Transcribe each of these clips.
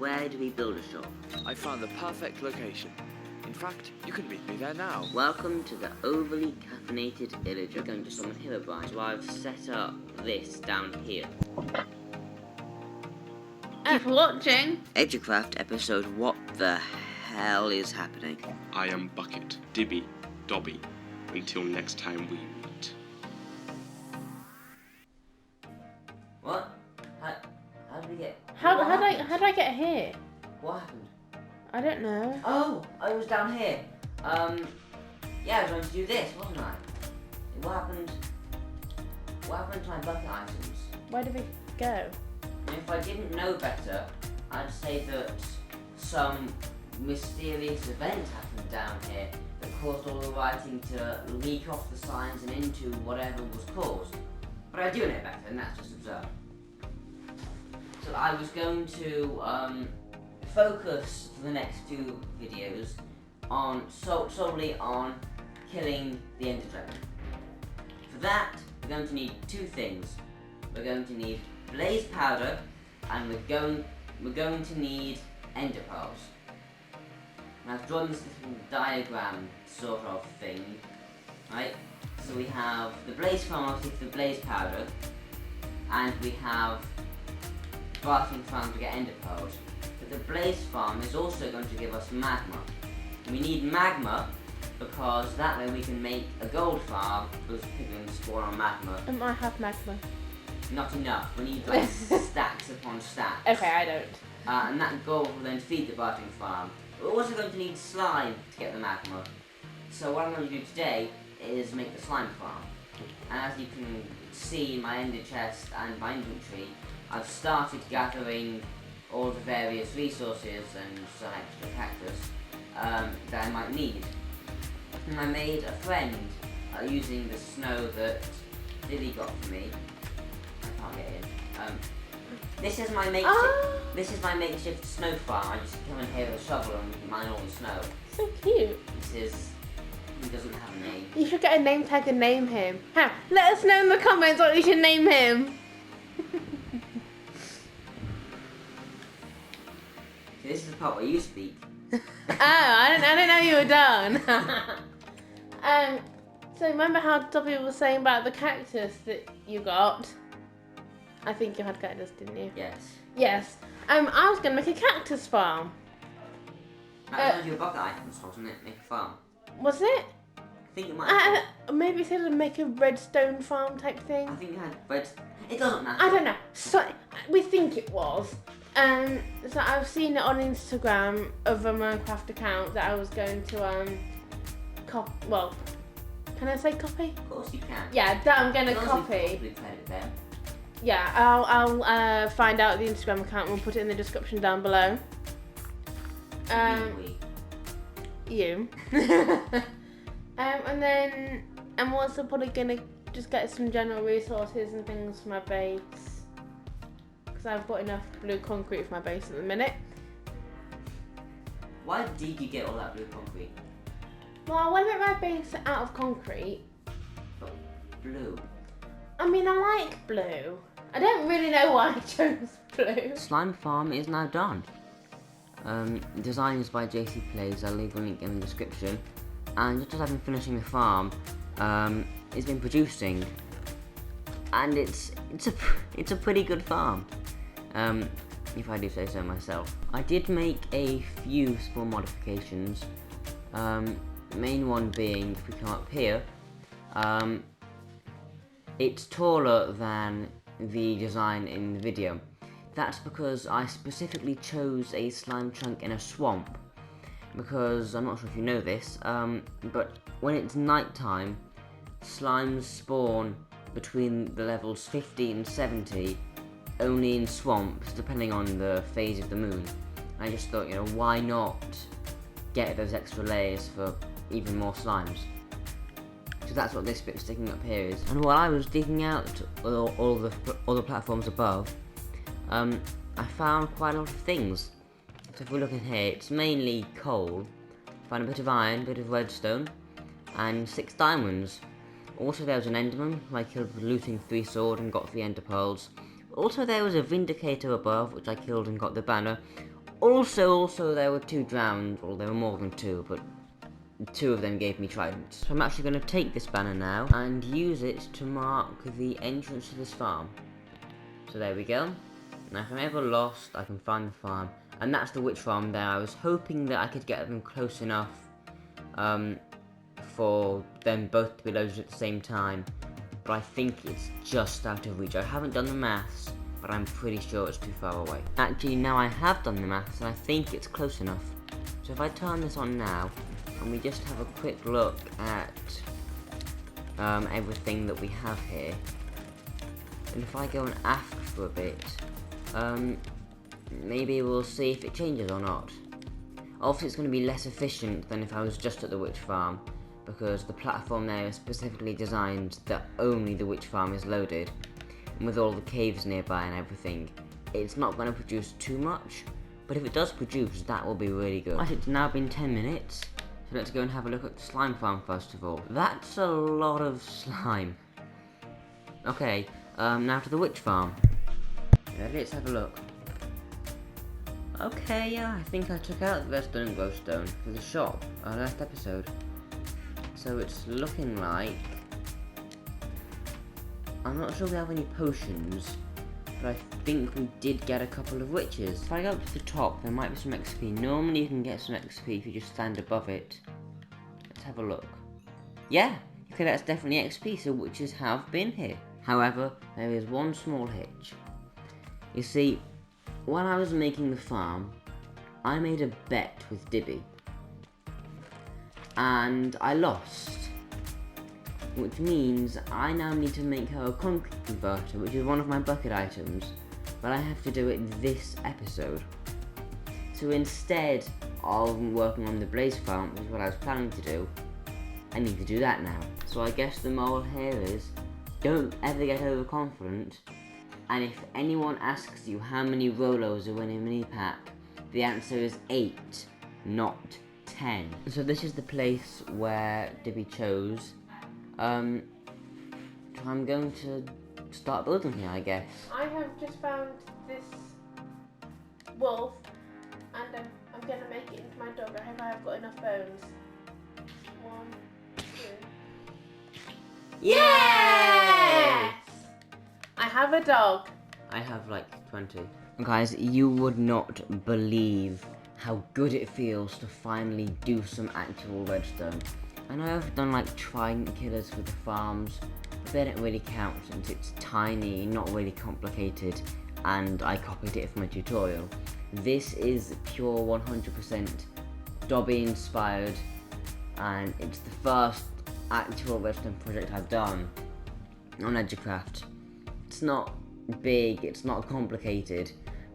where do we build a shop? I found the perfect location. In fact, you can meet me there now. Welcome to the overly caffeinated EduCraft. We're going to summon Herobrine, so I've set up this down here. Keep watching. EduCraft episode What the hell is happening? I am Bucket, Dibby&Dobby. Until next time we meet. What? How did we get... How did I get here? What happened? I don't know. Oh, I was down here. Yeah, I was going to do this, wasn't I? What happened to my bucket items? Where did we go? And if I didn't know better, I'd say that some mysterious event happened down here that caused all the writing to leak off the signs and into whatever was caused. But I do know better, and that's just absurd. So I was going to focus for the next two videos on solely on killing the Ender Dragon. For that, we're going to need two things. We're going to need blaze powder, and we're going to need ender pearls. And I've drawn this little diagram sort of thing, right? So we have the blaze farm to get the blaze powder, and we have barking farm to get ender pearls. But the blaze farm is also going to give us magma. We need magma because that way we can make a gold farm because piglins spawn on magma. I have magma. Not enough. We need like stacks upon stacks. Okay, I don't. And that gold will then feed the barking farm. We're also going to need slime to get the magma. So what I'm going to do today is make the slime farm. And as you can see in my ender chest and my inventory, I've started gathering all the various resources and some extra cactus that I might need. And I made a friend using the snow that Lily got for me. I can't get in. This is my makeshift snow farm. I just come in here with a shovel and mine all the snow. So cute. He doesn't have a name. You should get a name tag and name him. Let us know in the comments what you should name him. See, this is the part where you speak. Oh, I didn't know you were done. So remember how Dobby was saying about the cactus that you got? I think you had cactus, didn't you? Yes. Yes. I was gonna make a cactus farm. That was one of your bucket items, wasn't it? Make a farm. Was it? I think it might have been. Maybe it said to make a redstone farm type thing. I think you had red. It doesn't matter. I don't know. So we think it was. So I've seen it on Instagram of a Minecraft account that I was going to well, can I say copy? Of course you can. Yeah, that I'm gonna As long as copy. you've possibly played it there. Yeah, I'll find out the Instagram account and we'll put it in the description down below. You. And then I'm also probably gonna just get some general resources and things for my base. Because I've got enough blue concrete for my base at the minute. Why did you get all that blue concrete? Well, I want to make my base out of concrete. But blue. I mean, I like blue. I don't really know why I chose blue. Slime farm is now done. Design is by JC Plays. I'll leave a link in the description. And just as I've been finishing the farm, it's been producing, and it's a pretty good farm. If I do say so myself. I did make a few small modifications. Main one being, if we come up here, it's taller than the design in the video. That's because I specifically chose a slime chunk in a swamp, because I'm not sure if you know this, but when it's nighttime, slimes spawn between the levels 50 and 70 only in swamps, depending on the phase of the moon. I just thought, why not get those extra layers for even more slimes? So that's what this bit sticking up here is. And while I was digging out all the platforms above, I found quite a lot of things. So if we look in here, it's mainly coal. Found a bit of iron, a bit of redstone, and 6 diamonds. Also there was an enderman who I killed with looting 3 sword and got 3 ender pearls. Also there was a vindicator above, which I killed and got the banner. Also, there were 2 drowned, or there were more than 2, but 2 of them gave me tridents. So I'm actually going to take this banner now and use it to mark the entrance to this farm. So there we go. Now if I'm ever lost, I can find the farm. And that's the witch farm there. I was hoping that I could get them close enough for them both to be loaded at the same time. But I think it's just out of reach. I haven't done the maths, but I'm pretty sure it's too far away. Actually, now I have done the maths, and I think it's close enough. So if I turn this on now, and we just have a quick look at everything that we have here, and if I go and ask for a bit, maybe we'll see if it changes or not. Obviously it's going to be less efficient than if I was just at the witch farm, because the platform there is specifically designed that only the witch farm is loaded, and with all the caves nearby and everything, it's not going to produce too much, but if it does produce, that will be really good. Right, it's now been 10 minutes, so let's go and have a look at the slime farm first of all. That's a lot of slime. Okay, now to the witch farm. Let's have a look. Okay, yeah, I think I took out the redstone and glowstone for the shop last episode. So it's looking like... I'm not sure we have any potions, but I think we did get a couple of witches. If I go up to the top, there might be some XP. Normally you can get some XP if you just stand above it. Let's have a look. Yeah, okay, that's definitely XP, so witches have been here. However, there is one small hitch. You see, when I was making the farm, I made a bet with Dibby. And I lost. Which means I now need to make her a concrete converter, which is one of my bucket items. But I have to do it this episode. So instead of working on the blaze farm, which is what I was planning to do, I need to do that now. So I guess the moral here is, don't ever get overconfident. And if anyone asks you how many Rolos are in a mini pack, the answer is 8, not 10. So this is the place where Dibby chose. So I'm going to start building here, I guess. I have just found this wolf, and I'm going to make it into my dog. I hope I have got enough bones. 1, 2. Yes! I have a dog. I have like 20. Guys, you would not believe how good it feels to finally do some actual redstone. I know I've done like trident killers for the farms, but they don't really count since it's tiny, not really complicated, and I copied it from a tutorial. This is pure 100% Dobby inspired, and it's the first actual redstone project I've done on EduCraft. It's not big, it's not complicated,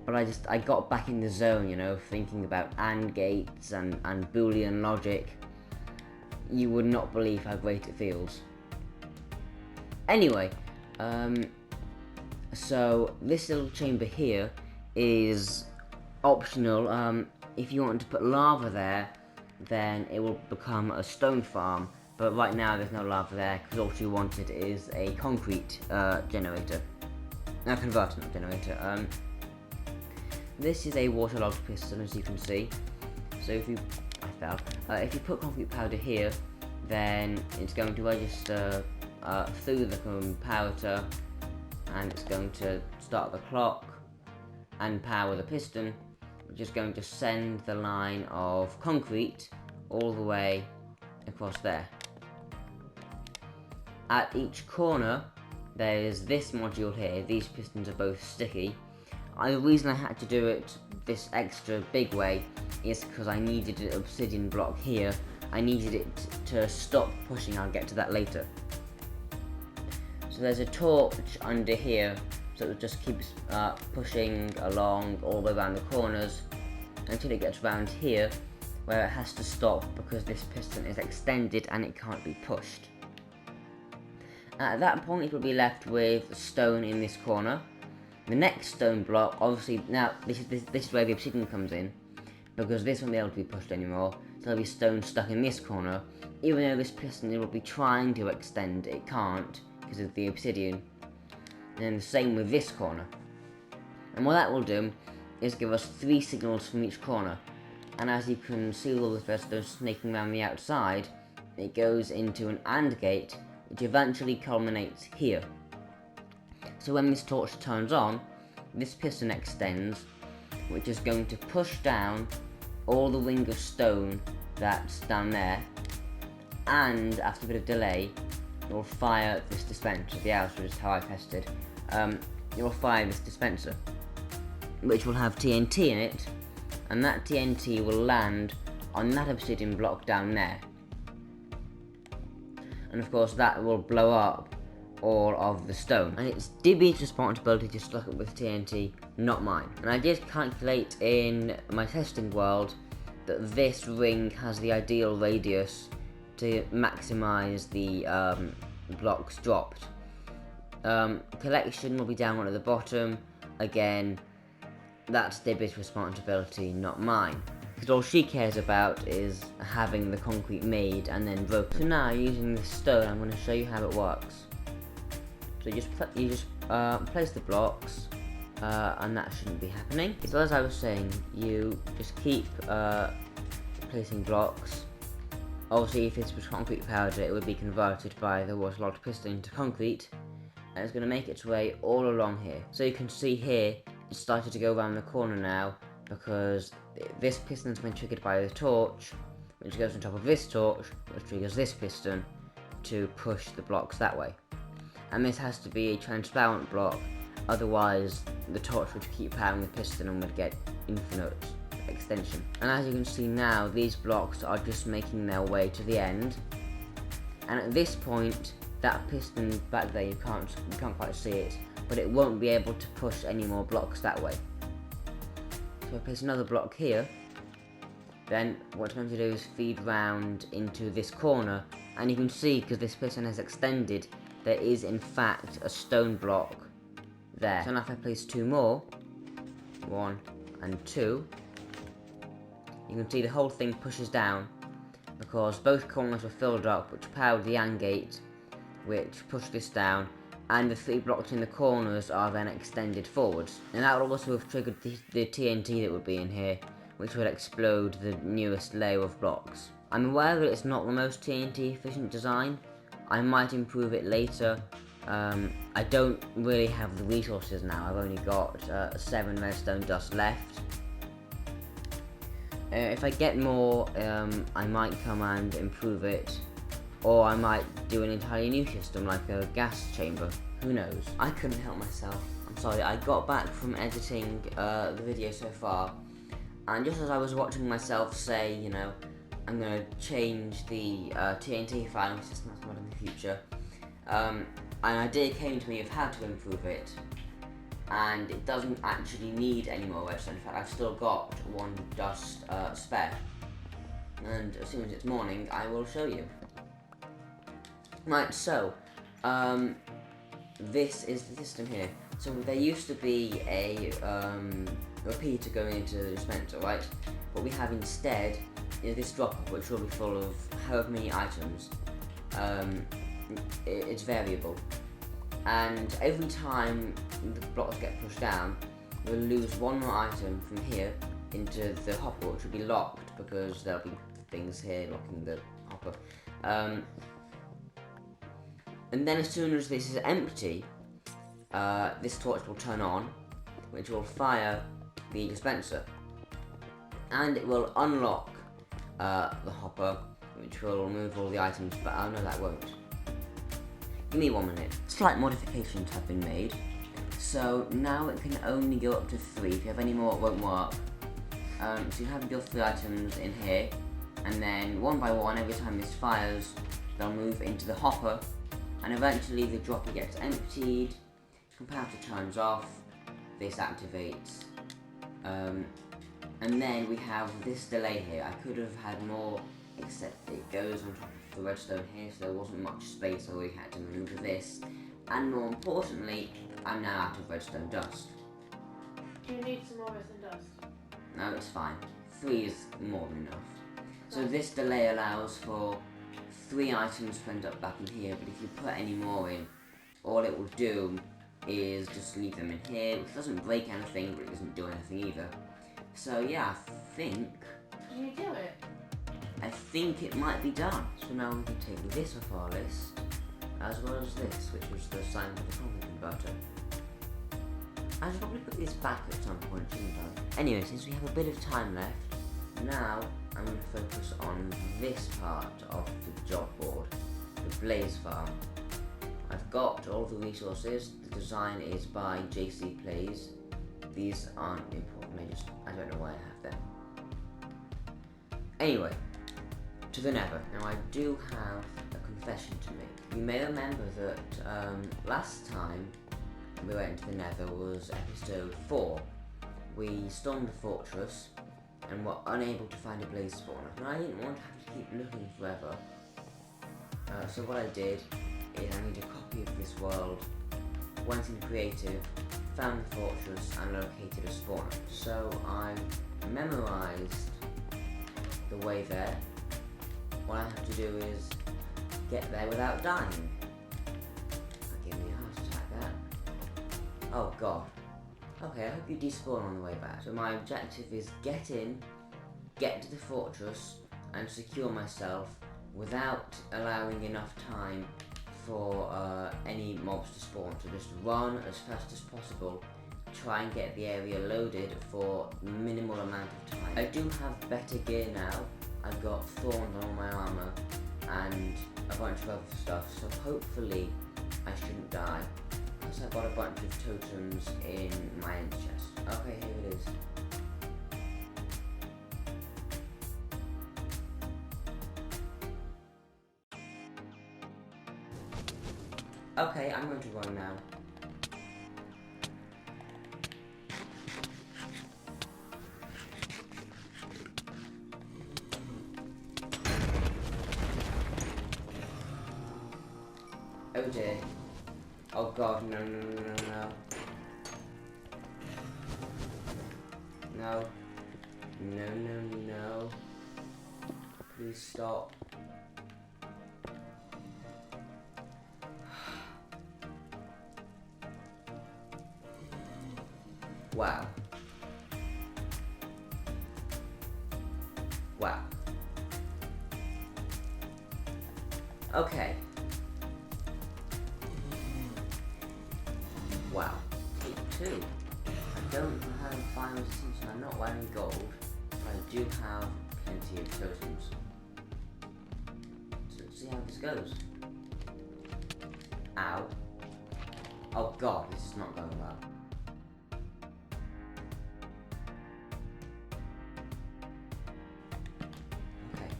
but I got back in the zone, you know, thinking about AND gates and Boolean logic. You would not believe how great it feels. Anyway, so this little chamber here is optional. If you want to put lava there, then it will become a stone farm. But right now there's no lava there because all she wanted is a concrete generator. No, converter, not generator. This is a waterlogged piston, as you can see. So if you if you put concrete powder here, then it's going to register through the comparator, and it's going to start the clock and power the piston, which is going to send the line of concrete all the way across there. At each corner, there is this module here. These pistons are both sticky. The reason I had to do it this extra big way is because I needed an obsidian block here. I needed it to stop pushing. I'll get to that later. So there's a torch under here, so it just keeps pushing along all the way around the corners until it gets around here, where it has to stop because this piston is extended and it can't be pushed. At that point, it will be left with stone in this corner. The next stone block, obviously, now this is where the obsidian comes in, because this won't be able to be pushed anymore. So there'll be stone stuck in this corner. Even though this piston will be trying to extend, it can't because of the obsidian. And then the same with this corner. And what that will do is give us 3 signals from each corner. And as you can see all this redstone snaking around the outside, it goes into an AND gate, which eventually culminates here. So when this torch turns on, this piston extends, which is going to push down all the ring of stone that's down there, and after a bit of delay, it will fire this dispenser, the outer is how I tested. It will fire this dispenser, which will have TNT in it, and that TNT will land on that obsidian block down there. And of course that will blow up all of the stone. And it's Dibby's responsibility to stock it with TNT, not mine. And I did calculate in my testing world that this ring has the ideal radius to maximise the blocks dropped. Collection will be down one at the bottom. Again, that's Dibby's responsibility, not mine. Because all she cares about is having the concrete made and then broken. So now, using this stone, I'm going to show you how it works. So you just place the blocks, and that shouldn't be happening. So as I was saying, you just keep placing blocks. Obviously, if this was concrete powder, it would be converted by the waterlogged piston into concrete, and it's going to make its way all along here. So you can see here, it's started to go around the corner now, because this piston's been triggered by the torch, which goes on top of this torch, which triggers this piston to push the blocks that way. And this has to be a transparent block, otherwise the torch would keep powering the piston and would get infinite extension. And as you can see now, these blocks are just making their way to the end, and at this point that piston back there, you can't quite see it, but it won't be able to push any more blocks that way. So I place another block here, then what I'm going to do is feed round into this corner, and you can see, because this piston has extended, there is in fact a stone block there. So now if I place 2 more, 1 and 2, you can see the whole thing pushes down, because both corners were filled up, which powered the AND gate, which pushed this down, and the 3 blocks in the corners are then extended forwards. And that would also have triggered the TNT that would be in here, which would explode the newest layer of blocks. I'm aware that it's not the most TNT efficient design. I might improve it later. I don't really have the resources now. I've only got 7 redstone dust left. If I get more, I might come and improve it, or I might do an entirely new system like a gas chamber. Who knows? I couldn't help myself. I'm sorry, I got back from editing the video so far, and just as I was watching myself say, you know, I'm going to change the TNT filing system in the future, an idea came to me of how to improve it, and it doesn't actually need any more redstone. In fact, I've still got 1 dust spare, and as soon as it's morning, I will show you. Right, so, this is the system here. So there used to be a repeater going into the dispenser, right? What we have instead is this dropper, which will be full of however many items. It's variable, and every time the blocks get pushed down, we'll lose 1 more item from here into the hopper, which will be locked because there'll be things here locking the hopper. And then as soon as this is empty, this torch will turn on, which will fire the dispenser, and it will unlock the hopper, which will remove all the items, but oh no, that won't. Give me 1 minute. Slight modifications have been made, so now it can only go up to 3. If you have any more, it won't work. So you have your 3 items in here, and then 1 by 1, every time this fires, they'll move into the hopper, and eventually the dropper gets emptied, comparator turns off, this activates, and then we have this delay here. I could have had more, except it goes on top of the redstone here, so there wasn't much space, so we had to move this, and more importantly, I'm now out of redstone dust. Do you need some more redstone dust? No, it's fine. 3 is more than enough. So this delay allows for 3 items to end up back in here, but if you put any more in, all it will do is just leave them in here, which doesn't break anything, but it doesn't do anything either. So yeah, Did you do it? I think it might be done. So now we can take this off our list, as well as this, which was the sign for the coffee converter. I should probably put this back at some point, shouldn't I? Anyway, since we have a bit of time left, now I'm going to focus on this part of the job board, the Blaze Farm. I've got all the resources. The design is by JC Plays. These aren't important, I don't know why I have them. Anyway, to the Nether. Now I do have a confession to make. You may remember that last time we went into the Nether was episode 4. We stormed the fortress and were unable to find a blaze spawner. And I didn't want to have to keep looking forever. So what I did is I made a copy of this world, went in creative, found the fortress and located a spawner. So I memorized the way there. What I have to do is get there without dying. That gave me a heart attack, that. Oh god. Okay, I hope you despawn on the way back. So my objective is get in, get to the fortress, and secure myself without allowing enough time for any mobs to spawn. So just run as fast as possible, try and get the area loaded for minimal amount of time. I do have better gear now. I've got thorns on all my armor and a bunch of other stuff, so hopefully I shouldn't die. Plus I've got a bunch of totems in my end chest. Okay, here it is. Okay, I'm going to run now. Oh dear. Oh god, no, no, no, no, no. No. No, no, no. Please stop. Wow. Wow. Okay. Wow. Take 2. I don't know how to find resistance and I'm not wearing gold, but I do have plenty of totems. So let's see how this goes. Ow. Oh god, this is not going well. Okay.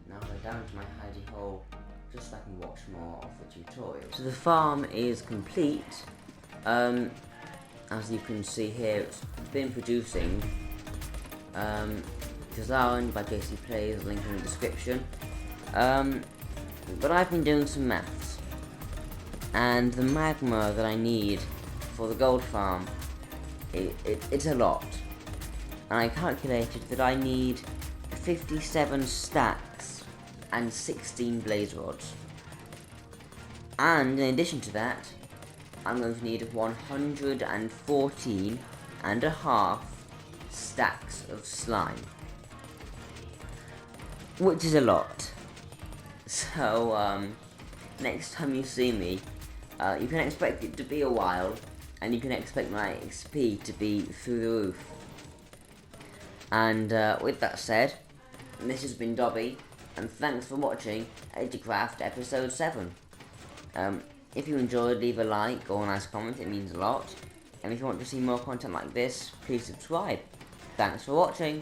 Now we're down to my hidey hole, just so I can watch more of the tutorial. So the farm is complete. As you can see here, it's been producing. Designed by JC Plays, link in the description. But I've been doing some maths, and the magma that I need for the gold farm, it's a lot. And I calculated that I need 57 stacks and 16 blaze rods. And in addition to that, I'm going to need 114 and a half stacks of slime. Which is a lot. So, next time you see me, you can expect it to be a while, and you can expect my XP to be through the roof. And with that said, this has been Dobby, and thanks for watching EduCraft episode 7. If you enjoyed, leave a like or a nice comment, it means a lot. And if you want to see more content like this, please subscribe. Thanks for watching.